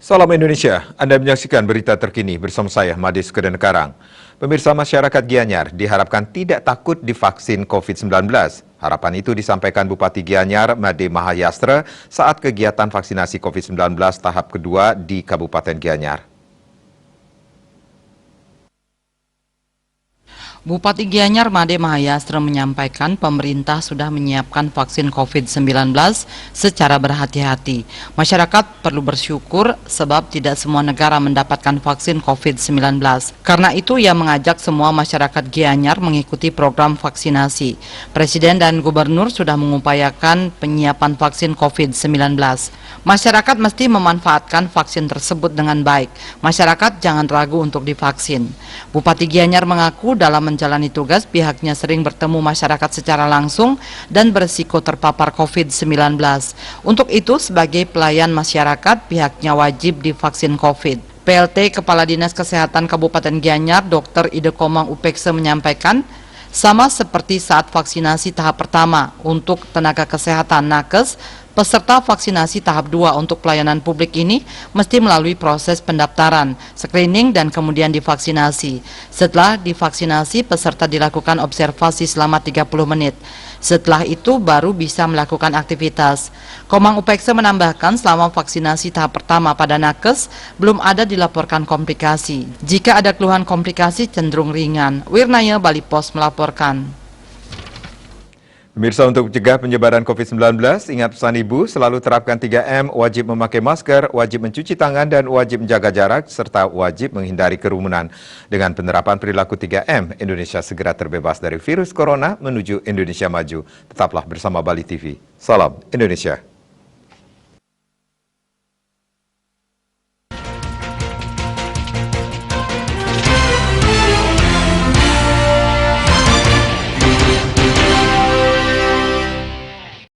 Salam Indonesia, Anda menyaksikan berita terkini bersama saya, Made Sukedenkarang. Pemirsa, masyarakat Gianyar diharapkan tidak takut divaksin COVID-19. Harapan itu disampaikan Bupati Gianyar, Made Mahayastra, saat kegiatan vaksinasi COVID-19 tahap kedua di Kabupaten Gianyar. Bupati Gianyar Made Mahayastra menyampaikan pemerintah sudah menyiapkan vaksin COVID-19 secara berhati-hati. Masyarakat perlu bersyukur sebab tidak semua negara mendapatkan vaksin COVID-19. Karena itu ia mengajak semua masyarakat Gianyar mengikuti program vaksinasi. Presiden dan Gubernur sudah mengupayakan penyiapan vaksin COVID-19. Masyarakat mesti memanfaatkan vaksin tersebut dengan baik. Masyarakat jangan ragu untuk divaksin. Bupati Gianyar mengaku dalam menjalani tugas, pihaknya sering bertemu masyarakat secara langsung dan berisiko terpapar COVID-19. Untuk itu, sebagai pelayan masyarakat, pihaknya wajib divaksin COVID. PLT Kepala Dinas Kesehatan Kabupaten Gianyar, Dr. Ide Komang Upekse menyampaikan, sama seperti saat vaksinasi tahap pertama untuk tenaga kesehatan nakes, peserta vaksinasi tahap 2 untuk pelayanan publik ini mesti melalui proses pendaftaran, screening, dan kemudian divaksinasi. Setelah divaksinasi, peserta dilakukan observasi selama 30 menit. Setelah itu baru bisa melakukan aktivitas. Komang Upekse menambahkan selama vaksinasi tahap pertama pada nakes, belum ada dilaporkan komplikasi. Jika ada keluhan komplikasi cenderung ringan. Wirnaya Bali Pos melaporkan. Pemirsa, untuk mencegah penyebaran COVID-19, ingat pesan Ibu, selalu terapkan 3M, wajib memakai masker, wajib mencuci tangan, dan wajib menjaga jarak, serta wajib menghindari kerumunan. Dengan penerapan perilaku 3M, Indonesia segera terbebas dari virus corona menuju Indonesia maju. Tetaplah bersama Bali TV. Salam Indonesia.